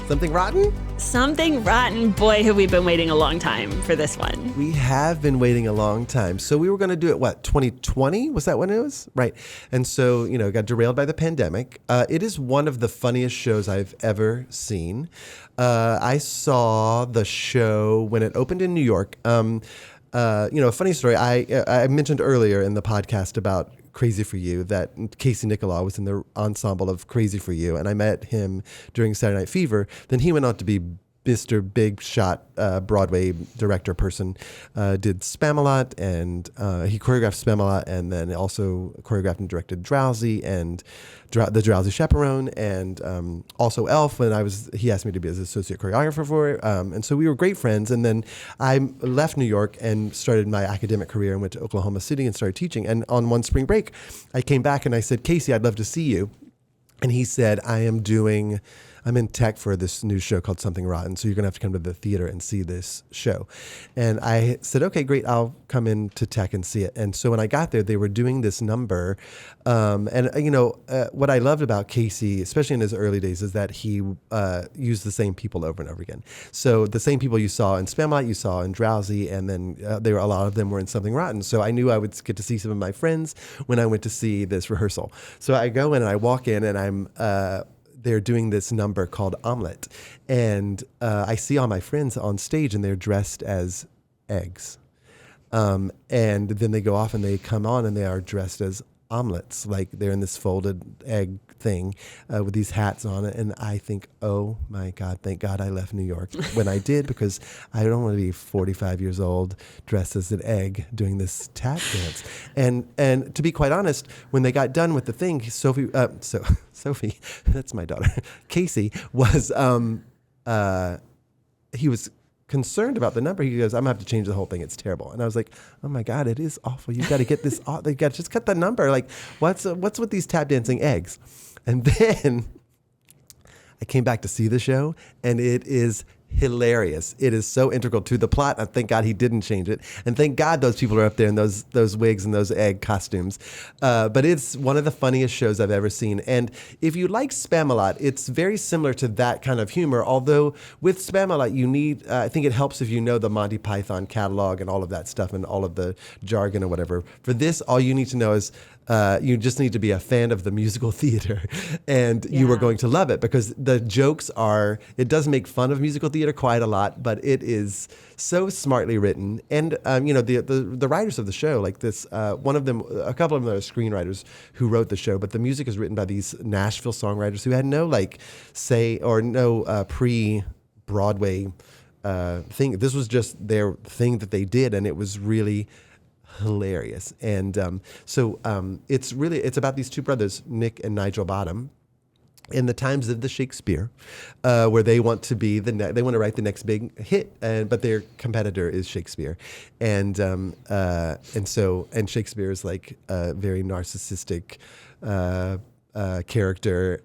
Something Rotten? Something Rotten. Boy, have we been waiting a long time for this one. We have been waiting a long time. So we were going to do it, 2020? Was that when it was? Right. And so, got derailed by the pandemic. It is one of the funniest shows I've ever seen. I saw the show when it opened in New York. A funny story. I mentioned earlier in the podcast about Crazy for You that Casey Nicholaw was in the ensemble of Crazy for You, and I met him during Saturday Night Fever. Then he went on to be Mr. Big Shot Broadway director person, did Spamalot, and he choreographed Spamalot, and then also choreographed and directed Drowsy and The Drowsy Chaperone, and also Elf. When he asked me to be his associate choreographer for it, and so we were great friends. And then I left New York and started my academic career and went to Oklahoma City and started teaching. And on one spring break, I came back and I said, Casey, I'd love to see you. And he said, I'm in tech for this new show called Something Rotten, so you're going to have to come to the theater and see this show. And I said, okay, great, I'll come into tech and see it. And so when I got there, they were doing this number. What I loved about Casey, especially in his early days, is that he used the same people over and over again. So the same people you saw in Spamalot, you saw in Drowsy, and then a lot of them were in Something Rotten. So I knew I would get to see some of my friends when I went to see this rehearsal. So I go in and I walk in and they're doing this number called Omelet. And I see all my friends on stage and they're dressed as eggs. And then they go off and they come on and they are dressed as omelets. Like they're in this folded egg thing with these hats on it. And I think, oh my God, thank God I left New York when I did, because I don't want to be 45 years old dressed as an egg doing this tap dance. And to be quite honest, when they got done with the thing, Sophie, that's my daughter, Casey, was, he was concerned about the number. He goes, I'm gonna have to change the whole thing. It's terrible. And I was like, oh my God, it is awful. You got to get this off. You got to just cut the number. Like, what's with these tap dancing eggs? And then I came back to see the show, and it is hilarious. It is so integral to the plot. And thank God he didn't change it. And thank God those people are up there in those wigs and those egg costumes. But it's one of the funniest shows I've ever seen. And if you like Spamalot, it's very similar to that kind of humor. Although with Spamalot, you need, I think it helps if you know the Monty Python catalog and all of that stuff and all of the jargon or whatever. For this, all you need to know is you just need to be a fan of the musical theater, and you are going to love it, because the jokes it does make fun of musical theater quite a lot, but it is so smartly written. And, the writers of the show, like this, a couple of them are screenwriters who wrote the show, but the music is written by these Nashville songwriters who had no pre-Broadway thing. This was just their thing that they did, and it was really hilarious. And it's about these two brothers, Nick and Nigel Bottom, in the times of the Shakespeare, where they want to be they want to write the next big hit, but their competitor is Shakespeare, and Shakespeare is like a very narcissistic character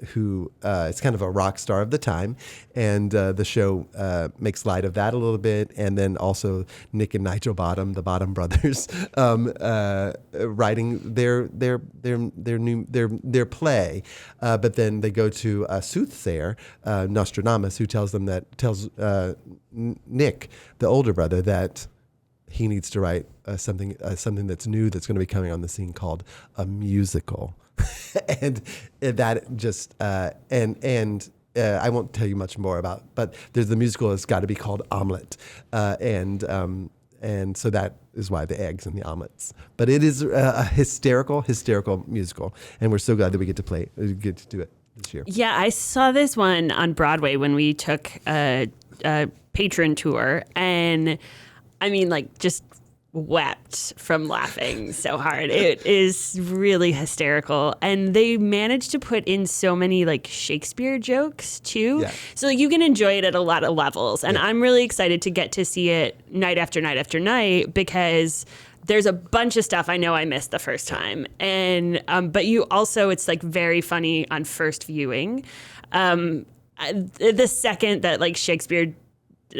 who is kind of a rock star of the time, and the show makes light of that a little bit. And then also Nick and Nigel Bottom, the Bottom brothers, writing their play, but then they go to a soothsayer, Nostradamus, who tells Nick, the older brother, that he needs to write something that's new, that's going to be coming on the scene, called a musical. And that just I won't tell you much more about, but the musical has got to be called Omelet, and so that is why the eggs and the omelets. But it is a hysterical musical, and we're so glad that we get to do it this year. Yeah, I saw this one on Broadway when we took a patron tour, and I mean, like, just wept from laughing so hard. It is really hysterical, and they managed to put in so many like Shakespeare jokes too. Yeah. So like, you can enjoy it at a lot of levels, and I'm really excited to get to see it night after night after night, because there's a bunch of stuff I know I missed the first time, and but it's like very funny on first viewing. The second that like Shakespeare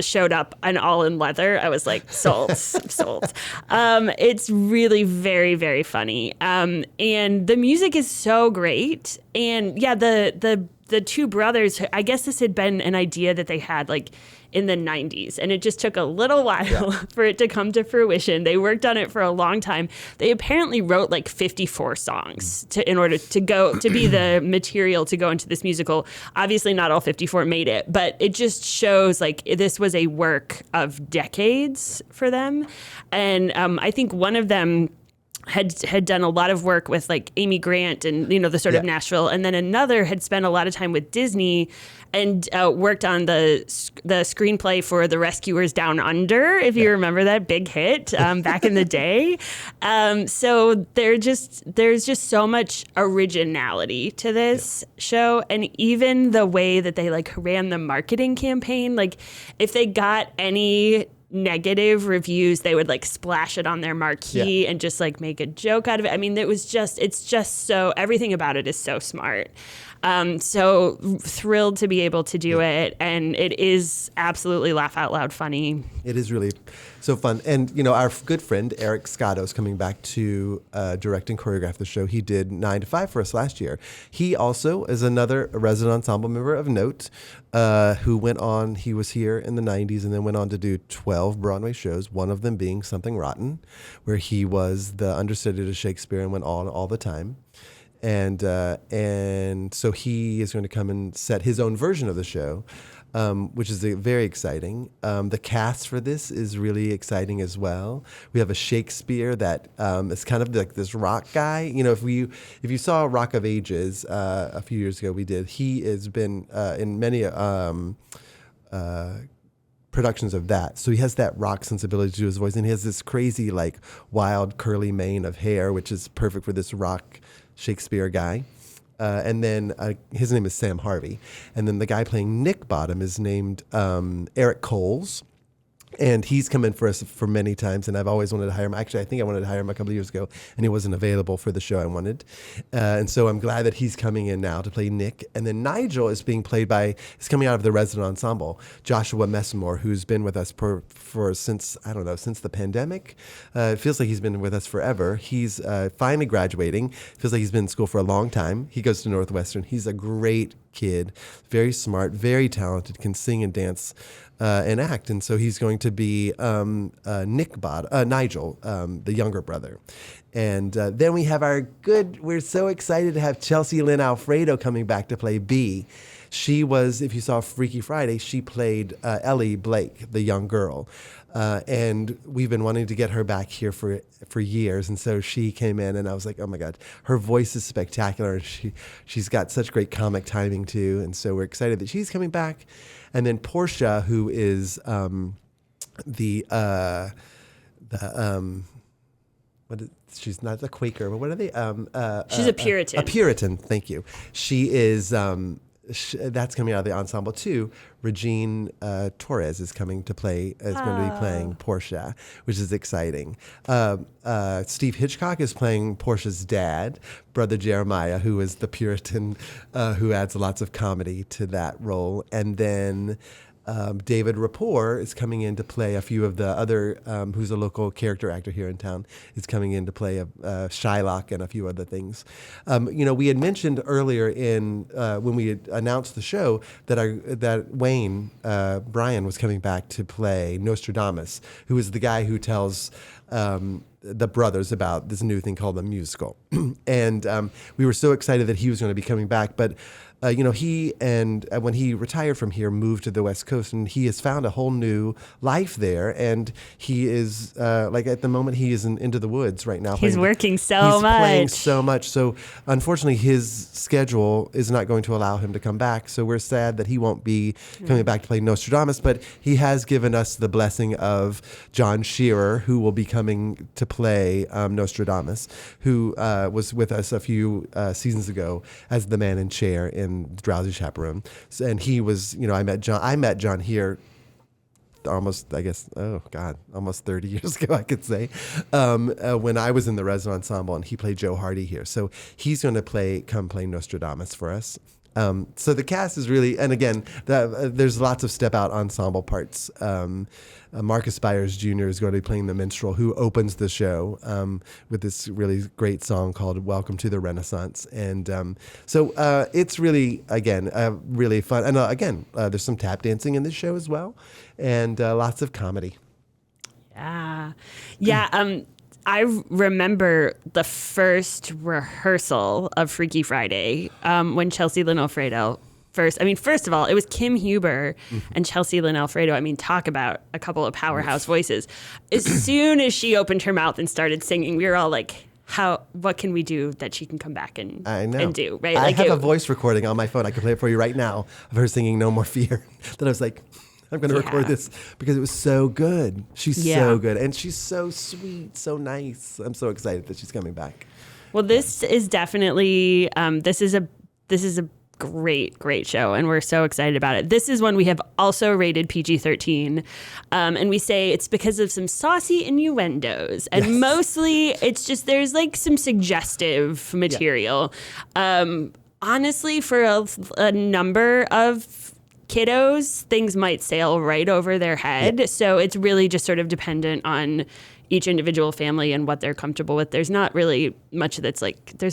showed up and all in leather, I was like, sold, sold. It's really very, very funny. And the music is so great. And yeah, the two brothers, I guess this had been an idea that they had like in the 90s, and it just took a little while for it to come to fruition. They worked on it for a long time. They apparently wrote like 54 songs in order to be the material to go into this musical. Obviously not all 54 made it, but it just shows like this was a work of decades for them. And I think one of them had done a lot of work with like Amy Grant and, you know, the sort of Nashville. And then another had spent a lot of time with Disney and worked on the screenplay for The Rescuers Down Under, if you remember that big hit back in the day. So there's just so much originality to this show. And even the way that they like ran the marketing campaign, like if they got any negative reviews, they would like splash it on their marquee and just like make a joke out of it. I mean, it's just so, everything about it is so smart. So thrilled to be able to do it. And it is absolutely laugh out loud funny. It is really so fun. And, you know, our good friend, Eric Scotto, is coming back to direct and choreograph the show. He did 9 to 5 for us last year. He also is another resident ensemble member of note who went on, he was here in the 90s and then went on to do 12 Broadway shows, one of them being Something Rotten, where he was the understudy to Shakespeare and went on all the time. And so he is going to come and set his own version of the show, which is very exciting. The cast for this is really exciting as well. We have a Shakespeare that is kind of like this rock guy. You know, if you saw Rock of Ages a few years ago, we did. He has been in many productions of that. So he has that rock sensibility to his voice, and he has this crazy, like, wild curly mane of hair, which is perfect for this rock Shakespeare guy. And then his name is Sam Harvey. And then the guy playing Nick Bottom is named Eric Coles. And he's come in for us for many times, and I've always wanted to hire him. Actually, I think I wanted to hire him a couple of years ago, and he wasn't available for the show I wanted. And so I'm glad that he's coming in now to play Nick. And then Nigel is being played by, is coming out of the resident ensemble, Joshua Messmore, who's been with us for since, I don't know, since the pandemic. It feels like he's been with us forever. He's finally graduating. Feels like he's been in school for a long time. He goes to Northwestern. He's a great kid, very smart, very talented, can sing and dance and act. And so he's going to be Nigel, the younger brother. And then we have we're so excited to have Chelsea Lynn Alfredo coming back to play B. She was, if you saw Freaky Friday, she played Ellie Blake, the young girl. And we've been wanting to get her back here for years. And so she came in, and I was like, oh my God, her voice is spectacular. And she's got such great comic timing too. And so we're excited that she's coming back. And then Portia, who is she's not a Quaker, but what are they? She's a Puritan. A Puritan, thank you. She is, that's coming out of the ensemble too. Regine Torres is going to be playing Portia, which is exciting. Steve Hitchcock is playing Portia's dad, Brother Jeremiah, who is the Puritan who adds lots of comedy to that role. And then David Rapport is coming in to play a few of the other, who's a local character actor here in town, is coming in to play Shylock and a few other things. We had mentioned earlier when we had announced the show that Wayne Bryan was coming back to play Nostradamus, who is the guy who tells the brothers about this new thing called the musical. And we were so excited that he was going to be coming back, but he when he retired from here, moved to the West Coast, and he has found a whole new life there. And he is at the moment he is into the woods right now. He's working so much. He's playing so much. So unfortunately, his schedule is not going to allow him to come back. So we're sad that he won't be coming back to play Nostradamus. But he has given us the blessing of John Shearer, who will be coming to play Nostradamus, who was with us a few seasons ago as the man in chair in Drowsy Chaperone. And he was, I met John here almost 30 years ago, I could say, when I was in the resident ensemble, and he played Joe Hardy here. So he's going to come play Nostradamus for us. So the cast is really, and again, there's lots of step out ensemble parts. Marcus Byers Jr. is going to be playing the minstrel who opens the show with this really great song called Welcome to the Renaissance. And so it's really, again, really fun. And again, there's some tap dancing in this show as well, and lots of comedy. Yeah. I remember the first rehearsal of Freaky Friday when Chelsea Lynn Alfredo first of all, it was Kim Huber and Chelsea Lynn Alfredo. I mean, talk about a couple of powerhouse voices. As soon as she opened her mouth and started singing, we were all like, what can we do that she can come back and do, right? I have a voice recording on my phone. I can play it for you right now of her singing No More Fear. That I was like, I'm going to record this because it was so good. She's so good. And she's so sweet, so nice. I'm so excited that she's coming back. Well, this is definitely, this is a great show, and we're so excited about it. This is one we have also rated PG-13, and we say it's because of some saucy innuendos, and mostly it's just there's like some suggestive material. Honestly, for a number of kiddos, things might sail right over their head, so it's really just sort of dependent on each individual family and what they're comfortable with. There's not really much there's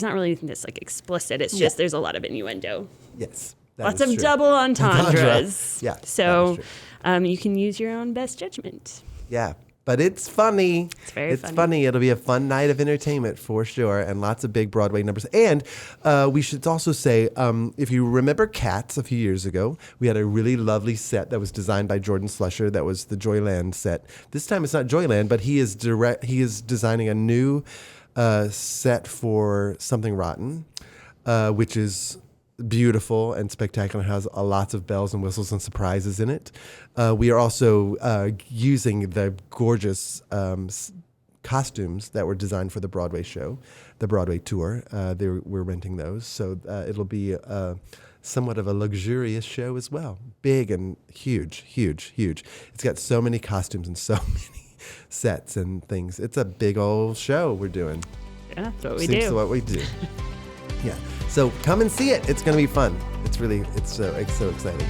not really anything that's like explicit. It's just there's a lot of innuendo. Yes. Lots of double entendres. Yeah. So you can use your own best judgment. Yeah. But it's funny. It's very funny. It'll be a fun night of entertainment for sure, and lots of big Broadway numbers. And we should also say, if you remember Cats a few years ago, we had a really lovely set that was designed by Jordan Slusher. That was the Joyland set. This time it's not Joyland, but he is designing a new set for Something Rotten, which is beautiful and spectacular, has lots of bells and whistles and surprises in it. We are also using the gorgeous costumes that were designed for the Broadway show, the Broadway tour. We're renting those, so it'll be somewhat of a luxurious show as well. Big and huge. It's got so many costumes and so many sets and things. It's a big old show we're doing. Yeah, that's what we Seems do. to what we do. Yeah. So come and see it. It's going to be fun. It's so exciting.